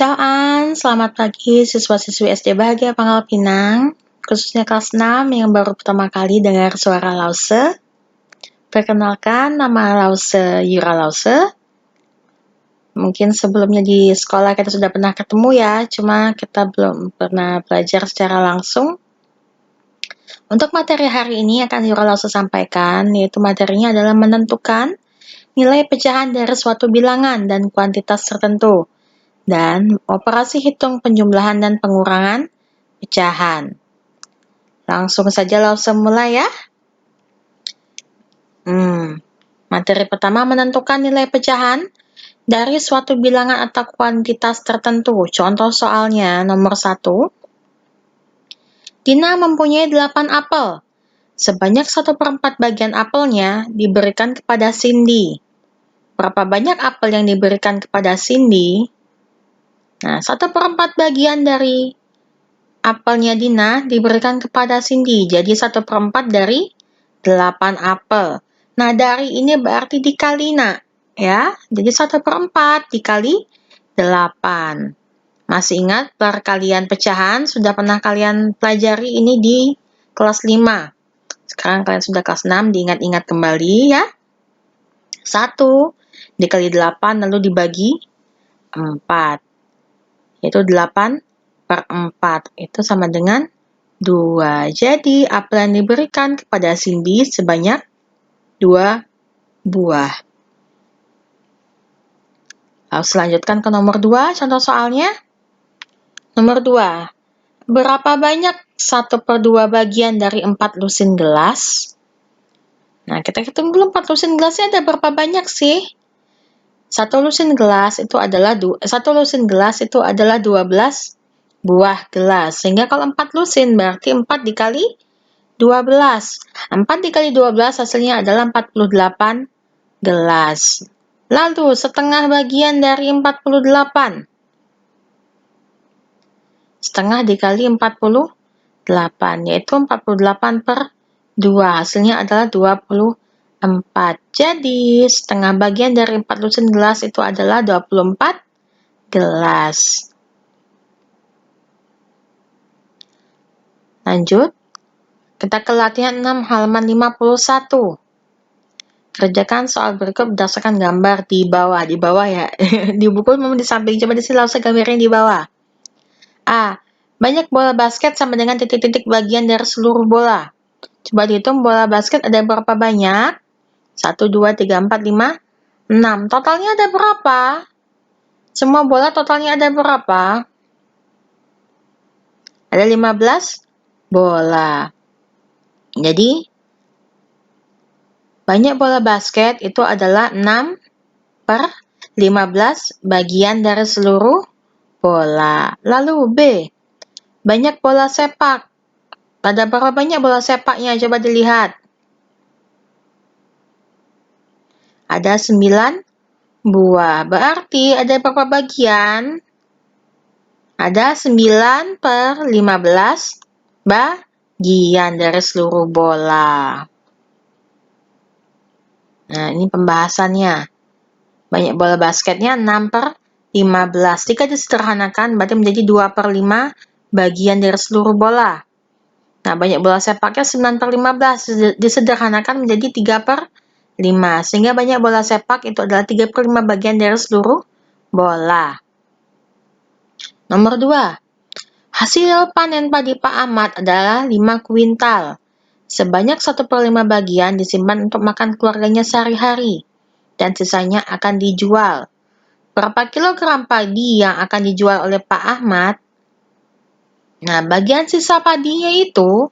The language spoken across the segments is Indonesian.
Ciao An, selamat pagi siswa-siswi SD Bahagia Pangkal Pinang, khususnya kelas 6 yang baru pertama kali dengar suara Lause. Perkenalkan, nama Lause Yura Lause. Mungkin sebelumnya di sekolah kita sudah pernah ketemu ya, cuma kita belum pernah belajar secara langsung. Untuk materi hari ini akan Yura Lause sampaikan, yaitu materinya adalah menentukan nilai pecahan dari suatu bilangan dan kuantitas tertentu, dan operasi hitung penjumlahan dan pengurangan pecahan. Langsung saja Lause mulai ya. Materi pertama menentukan nilai pecahan dari suatu bilangan atau kuantitas tertentu. Contoh soalnya nomor 1. Tina mempunyai 8 apel. Sebanyak 1/4 bagian apelnya diberikan kepada Cindy. Berapa banyak apel yang diberikan kepada Cindy? Nah, 1/4 bagian dari apelnya Dina diberikan kepada Cindy. Jadi 1/4 dari 8 apel. Nah, dari ini berarti dikali nak. Ya, jadi 1/4 dikali 8. Masih ingat perkalian pecahan? Sudah pernah kalian pelajari ini di kelas 5. Sekarang kalian sudah kelas 6, diingat-ingat kembali ya. 1 dikali 8 lalu dibagi 4. Yaitu 8/4. Itu sama dengan 2. Jadi, apel yang diberikan kepada Cindy sebanyak 2 buah. Lalu selanjutkan ke nomor 2, contoh soalnya. Nomor 2. Berapa banyak 1/2 bagian dari 4 lusin gelas? Nah, kita hitung dulu 4 lusin gelasnya ada berapa banyak sih? 1 lusin gelas itu adalah 12 buah gelas. Sehingga kalau 4 lusin berarti 4 dikali 12. 4 dikali 12 hasilnya adalah 48 gelas. Lalu setengah bagian dari 48. Setengah dikali 48, yaitu 48/2. Hasilnya adalah 24. Jadi, setengah bagian dari 4 lusin gelas itu adalah 24 gelas. Lanjut, kita ke latihan 6 halaman 51. Kerjakan soal berikut berdasarkan gambar di bawah ya. Di buku memang di samping, coba di sini langsung gambarnya di bawah. A. Banyak bola basket sama dengan titik-titik bagian dari seluruh bola. Coba dihitung bola basket ada berapa banyak? 1, 2, 3, 4, 5, 6. Totalnya ada berapa? Semua bola totalnya ada berapa? Ada 15 bola. Jadi, banyak bola basket itu adalah 6/15 bagian dari seluruh bola. Lalu B. Banyak bola sepak. Ada berapa banyak bola sepaknya? Coba dilihat. Ada 9 buah. Berarti ada berapa bagian? Ada 9/15 bagian dari seluruh bola. Nah, ini pembahasannya. Banyak bola basketnya 6/15. Jika disederhanakan, berarti menjadi 2/5 bagian dari seluruh bola. Nah, banyak bola sepaknya 9/15. Disederhanakan menjadi 3/5. Sehingga banyak bola sepak itu adalah 3/5 bagian dari seluruh bola. Nomor 2. Hasil panen padi Pak Ahmad adalah 5 kuintal. Sebanyak 1/5 bagian disimpan untuk makan keluarganya sehari-hari, dan sisanya akan dijual. Berapa kilogram padi yang akan dijual oleh Pak Ahmad? Nah, bagian sisa padinya itu,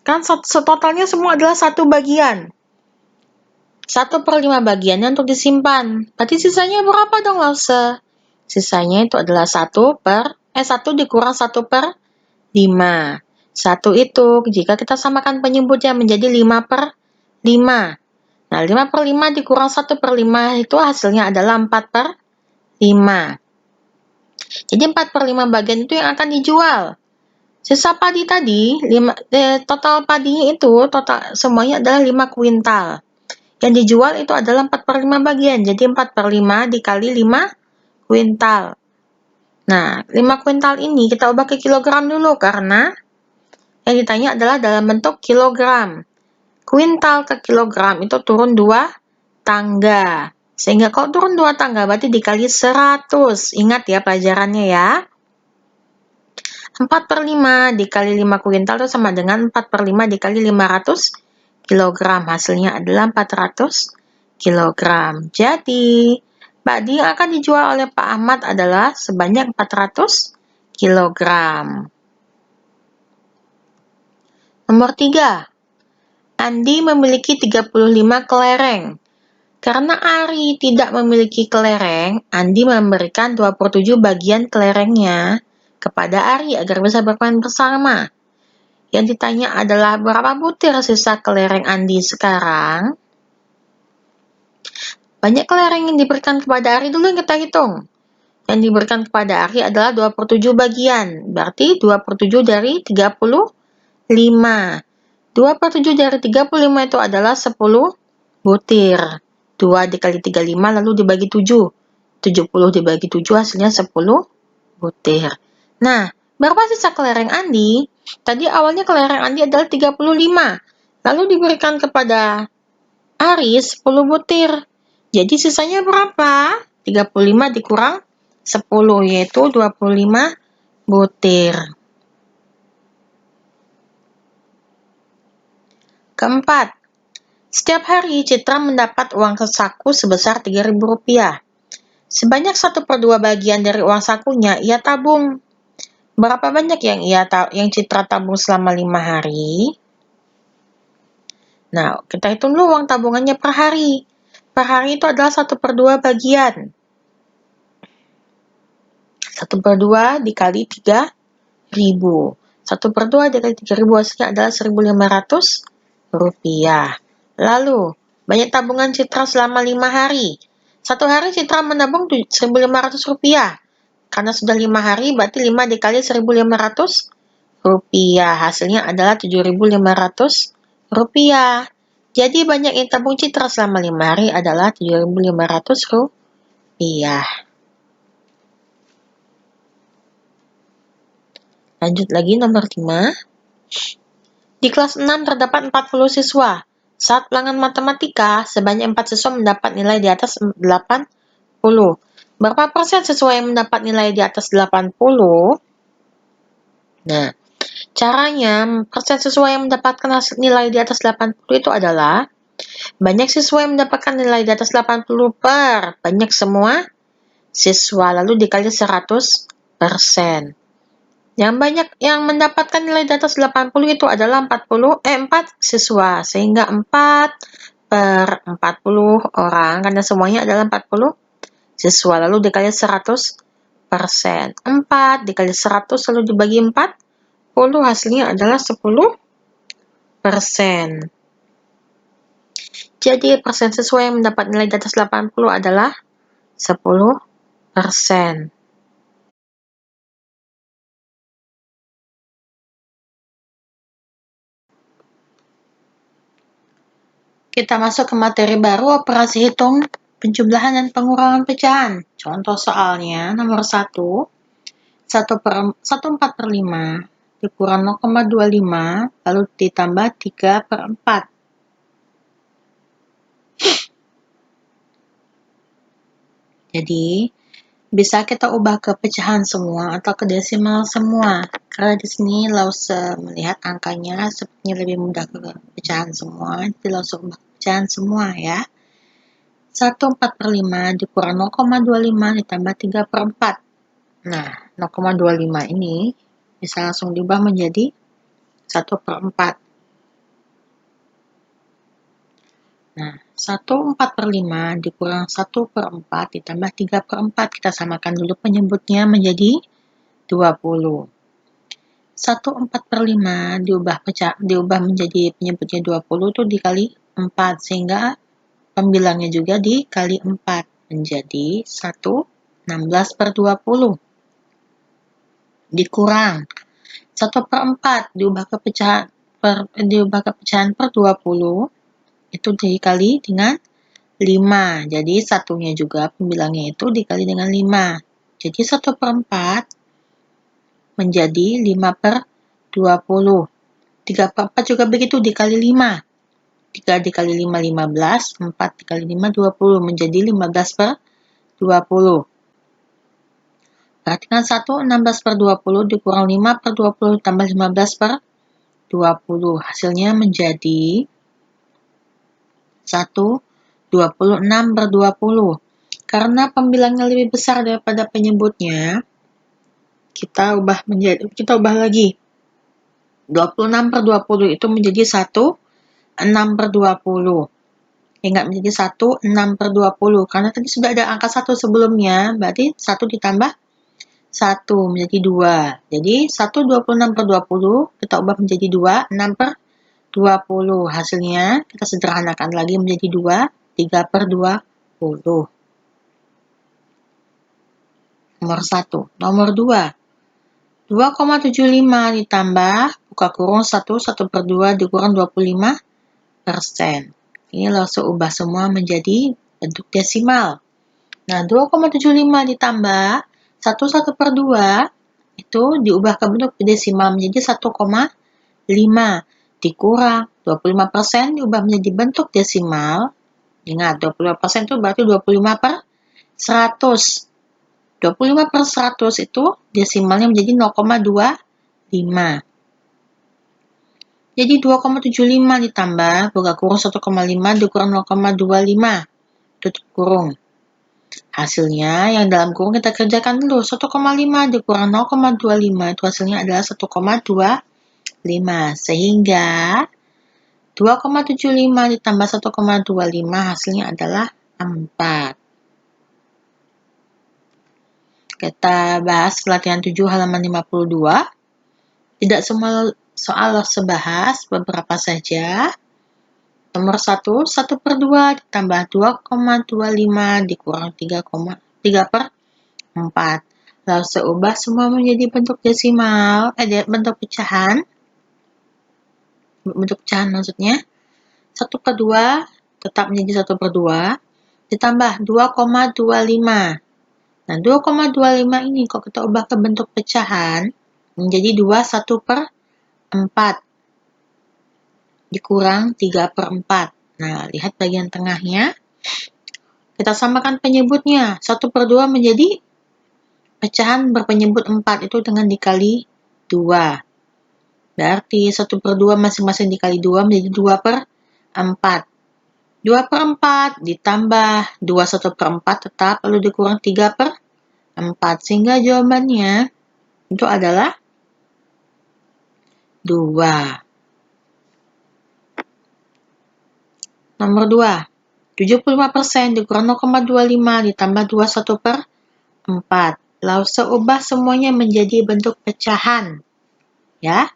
kan totalnya semua adalah 1 bagian. 1/5 bagiannya untuk disimpan. Berarti sisanya berapa dong, Lause? Sisanya itu adalah 1 dikurang 1/5. 1 itu, jika kita samakan penyebutnya menjadi 5/5. Nah, 5/5 dikurang 1/5 itu hasilnya adalah 4/5. Jadi 4/5 bagian itu yang akan dijual. Sisa padi tadi, total padinya itu, total semuanya adalah 5 kuintal. Yang dijual itu adalah 4/5 bagian, jadi 4/5 dikali 5 kuintal. Nah, 5 kuintal ini kita ubah ke kilogram dulu karena yang ditanya adalah dalam bentuk kilogram. Kuintal ke kilogram itu turun 2 tangga. Sehingga kalau turun 2 tangga berarti dikali 100. Ingat ya pelajarannya ya. 4/5 dikali 5 kuintal itu sama dengan 4/5 dikali 500 kilogram. Hasilnya adalah 400 kilogram. Jadi, padi yang akan dijual oleh Pak Ahmad adalah sebanyak 400 kilogram. Nomor 3. Andi memiliki 35 kelereng. Karena Ari tidak memiliki kelereng, Andi memberikan 27 bagian kelerengnya kepada Ari agar bisa bermain bersama. Yang ditanya adalah berapa butir sisa kelereng Andi sekarang? Banyak kelereng yang diberikan kepada Ari dulu yang kita hitung. Yang diberikan kepada Ari adalah 27 bagian. Berarti 27 dari 35. 27 dari 35 itu adalah 10 butir. 2 dikali 35 lalu dibagi 7. 70 dibagi 7 hasilnya 10 butir. Nah, berapa sisa kelereng Andi? Tadi awalnya kelereng Andi adalah 35. Lalu diberikan kepada Ari 10 butir. Jadi sisanya berapa? 35 dikurang 10 yaitu 25 butir. Keempat, setiap hari Citra mendapat uang saku sebesar Rp3.000. Sebanyak 1/2 bagian dari uang sakunya ia tabung. Berapa banyak yang Citra tabung selama 5 hari? Nah, kita hitung dulu uang tabungannya per hari. Per hari itu adalah 1/2 bagian. 1/2 dikali 3.000. 1/2 dikali 3.000 hasilnya adalah Rp1.500. Lalu, banyak tabungan Citra selama 5 hari. 1 hari Citra menabung Rp1.500. Karena sudah 5 hari, berarti 5 dikali Rp1.500. Hasilnya adalah Rp7.500. Jadi banyak yang tabung Citra selama 5 hari adalah Rp7.500. Lanjut lagi nomor 5. Di kelas 6 terdapat 40 siswa. Saat ulangan matematika, sebanyak 4 siswa mendapat nilai di atas 80. Berapa persen siswa yang mendapat nilai di atas 80? Nah, caranya persen siswa yang mendapatkan nilai di atas 80 itu adalah banyak siswa yang mendapatkan nilai di atas 80 per banyak semua siswa, lalu dikali 100%. Yang banyak yang mendapatkan nilai di atas 80 itu adalah 4 siswa, sehingga 4/40 orang, karena semuanya adalah 40 siswa, lalu dikali 100%. 4 dikali 100 lalu dibagi 40, hasilnya adalah 10%. Jadi persen siswa yang mendapat nilai di atas 80 adalah 10%. Kita masuk ke materi baru, operasi hitung penjumlahan dan pengurangan pecahan. Contoh soalnya nomor 1, 1/4/5 dikurang 0,25 lalu ditambah 3/4. Jadi, bisa kita ubah ke pecahan semua atau ke desimal semua. Karena di sini Lause melihat angkanya sepertinya lebih mudah ke pecahan semua, jadi Lause ubah ke pecahan semua ya. 1/4/5 dikurang 0,25 ditambah 3/4. Nah, 0,25 ini bisa langsung diubah menjadi 1/4. Nah, 1/4/5 dikurang 1/4 ditambah 3/4. Kita samakan dulu penyebutnya menjadi 20. 1/4/5 diubah menjadi penyebutnya 20 itu dikali 4, sehingga pembilangnya juga dikali 4 menjadi 16/20. Dikurang 1/4 diubah ke pecahan per 20 itu dikali dengan 5. Jadi satunya juga pembilangnya itu dikali dengan 5. Jadi 1/4 menjadi 5/20. 3/4 juga begitu dikali 5. 3 dikali 5, 15. 4 dikali 5, 20. Menjadi 15/20. Perhatikan 1, 16/20 dikurang 5/20 tambah 15/20. Hasilnya menjadi 1, 26/20. Karena pembilangnya lebih besar daripada penyebutnya, kita ubah lagi. 26/20 itu menjadi 1, 6/20. Ingat menjadi 1, 6/20. Karena tadi sudah ada angka 1 sebelumnya, berarti 1 ditambah 1 menjadi 2. Jadi 1, 26/20 kita ubah menjadi 2, 6/20. Hasilnya kita sederhanakan lagi menjadi 2, 3/20. Nomor 1. Nomor 2. 2,75 ditambah, buka kurung 1, 1/2 dikurang 25%. Ini langsung ubah semua menjadi bentuk desimal. Nah, 2,75 ditambah 1, 1/2 itu diubah ke bentuk desimal menjadi 1,5. Dikurang 25% diubah menjadi bentuk desimal. Ingat, 25% itu berarti 25/100. 25/100 itu desimalnya menjadi 0,25. Jadi 2,75 ditambah, buka kurung 1,5 dikurang 0,25. Tutup kurung. Hasilnya yang dalam kurung kita kerjakan dulu. 1,5 dikurang 0,25 itu hasilnya adalah 1,25. Sehingga 2,75 ditambah 1,25 hasilnya adalah 4. Kita bahas latihan 7 halaman 52. Tidak semua soal sebahas, beberapa saja. Nomor 1, 1/2 ditambah 2,25 dikurang 3/4. Lalu seubah semua menjadi bentuk desimal, bentuk pecahan. Bentuk pecahan maksudnya. 1/2 tetap menjadi 1/2 ditambah 2,25. Nah, 2,25 ini kalau kita ubah ke bentuk pecahan menjadi 1/4 dikurang 3/4. Nah, lihat bagian tengahnya. Kita samakan penyebutnya. 1/2 menjadi pecahan berpenyebut 4 itu dengan dikali 2. Berarti 1/2 masing-masing dikali 2 menjadi 2/4. 2/4 ditambah 2 1/4 tetap, lalu dikurang 3/4. Sehingga jawabannya itu adalah 2. Nomor 2. 75% dikurang 0,25 ditambah 2 1/4. Lalu seubah semuanya menjadi bentuk pecahan. Ya.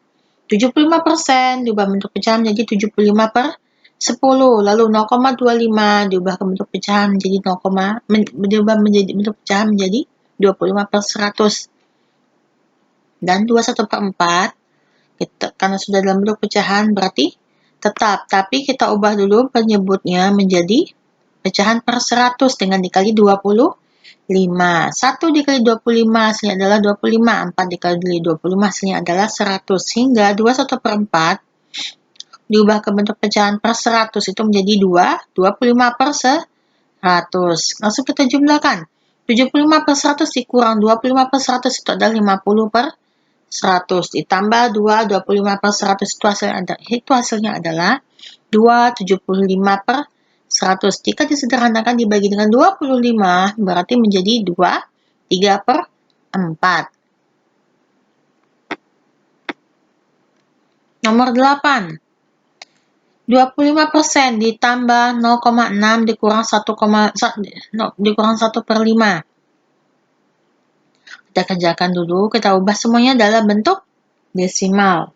75% diubah bentuk pecahan menjadi 75/10. Lalu 0,25 diubah ke bentuk pecahan menjadi diubah menjadi bentuk pecahan menjadi 25/100. Dan 2 1/4 karena sudah dalam bentuk pecahan berarti tetap, tapi kita ubah dulu penyebutnya menjadi pecahan per 100 dengan dikali 25. 1 dikali 25 hasilnya adalah 25. 4 dikali 25 hasilnya adalah 100. Sehingga 2 1/4 diubah ke bentuk pecahan per 100 itu menjadi 25/100. Langsung kita jumlahkan. 75/100 dikurang 25/100 itu adalah 50/100. Ditambah 2, 25/100 itu hasilnya adalah 275/100. Jika disederhanakan dibagi dengan 25 berarti menjadi 2, 3/4. Nomor 8. 25% ditambah 0,6 dikurang 1/5. Kita kerjakan dulu, kita ubah semuanya dalam bentuk desimal.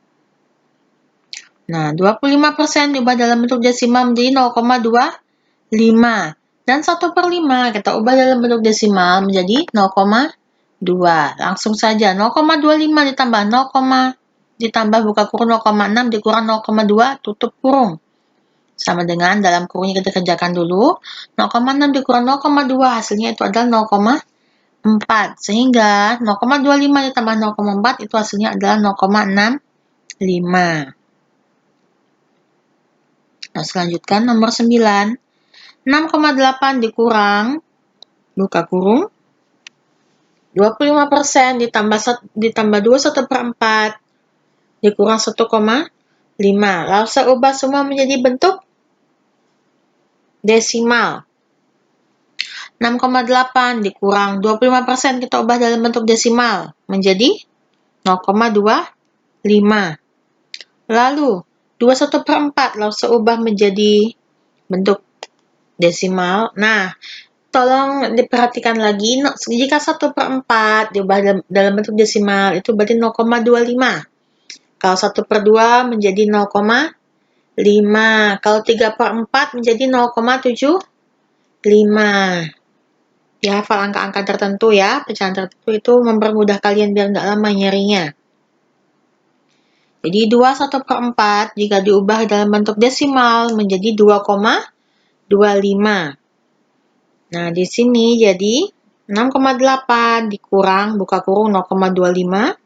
Nah, 25% diubah dalam bentuk desimal menjadi 0,25. Dan 1/5 kita ubah dalam bentuk desimal menjadi 0,2. Langsung saja, 0,25 ditambah 0, ditambah buka kurung 0,6 dikurang 0,2 tutup kurung. Sama dengan dalam kurungnya kita kerjakan dulu. 0,6 dikurang 0,2 hasilnya itu adalah 0,4. Sehingga 0,25 ditambah 0,4 itu hasilnya adalah 0,65. Nah, selanjutkan nomor 9. 6,8 dikurang, buka kurung, 25% ditambah 2/1/4 dikurang 1,5. Lalu saya ubah semua menjadi bentuk desimal. 6,8 dikurang 25% kita ubah dalam bentuk desimal menjadi 0,25. Lalu 2/1/4 lalu saya ubah menjadi bentuk desimal. Nah, tolong diperhatikan lagi, jika 1/4 diubah dalam bentuk desimal itu berarti 0,25. Kalau 1/2 menjadi 0,5. Kalau 3/4 menjadi 0,75. Ya, hafal angka-angka tertentu ya, pecahan tertentu itu mempermudah kalian biar nggak lama nyarinya. Jadi 2/1/4 jika diubah dalam bentuk desimal menjadi 2,25. Nah, di sini jadi 6,8 dikurang, buka kurung 0,25,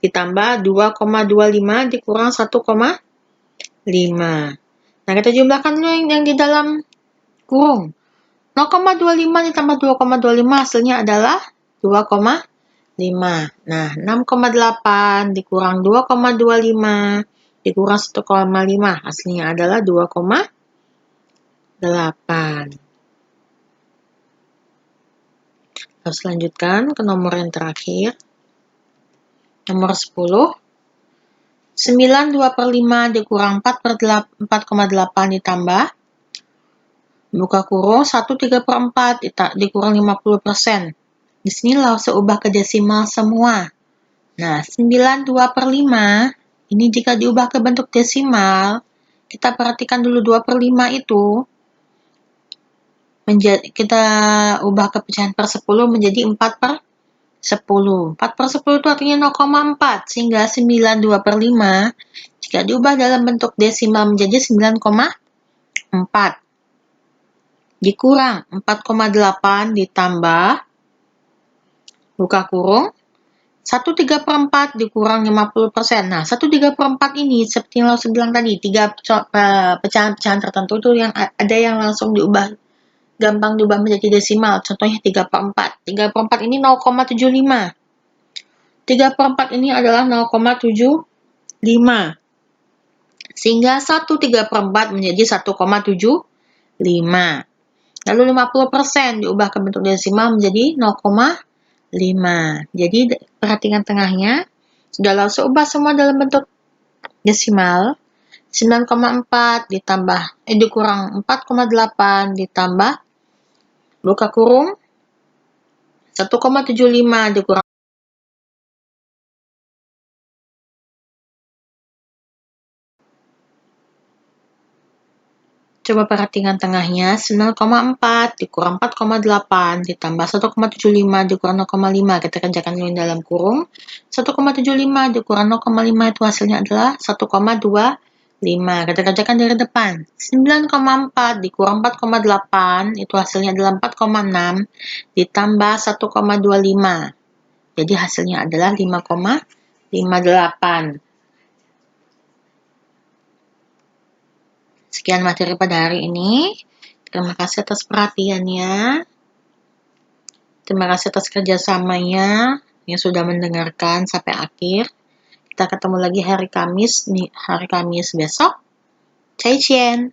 ditambah 2,25 dikurang 1,5. Nah, kita jumlahkan dulu yang di dalam kurung. 0,25 ditambah 2,25 hasilnya adalah 2,5. Nah, 6,8 dikurang 2,25 dikurang 1,5 hasilnya adalah 2,8. Lalu selanjutkan ke nomor yang terakhir. Nomor 10. 9 2/5 dikurang 4,8 ditambah, buka kurung 1 3/4 dikurang 50%. Di sini langsung ubah ke desimal semua. Nah, 9 2/5 ini jika diubah ke bentuk desimal, kita perhatikan dulu 2/5 itu kita ubah ke pecahan per 10 menjadi 4/10. 4/10 itu artinya 0,4, sehingga 9 2/5 jika diubah dalam bentuk desimal menjadi 9,4. Dikurang 4,8 ditambah, buka kurung, 1 3/4 dikurang 50%. Nah, 1 3/4 ini seperti yang saya bilang tadi, 3 pecahan-pecahan tertentu itu yang ada yang langsung gampang diubah menjadi desimal. Contohnya 3/4. 3/4 ini 0,75. 3/4 ini adalah 0,75. Sehingga 1 3/4 menjadi 1,75. Lalu 50% diubah ke bentuk desimal menjadi 0,5. Jadi perhatikan tengahnya. Sudah langsung ubah semua dalam bentuk desimal. 9,4 dikurang 4,8 ditambah, buka kurung, 1,75 dikurang. Coba perhatikan tengahnya, 9,4 dikurang 4,8 ditambah 1,75 dikurang 0,5. Kita kerjakan dulu dalam kurung. 1,75 dikurang 0,5 itu hasilnya adalah 1,25. Kita kerjakan dari depan. 9,4 dikurang 4,8 itu hasilnya adalah 4,6 ditambah 1,25. Jadi hasilnya adalah 5,58. Sekian materi pada hari ini. Terima kasih atas perhatiannya. Terima kasih atas kerjasamanya yang sudah mendengarkan sampai akhir. Kita ketemu lagi hari Kamis besok. Zaijian.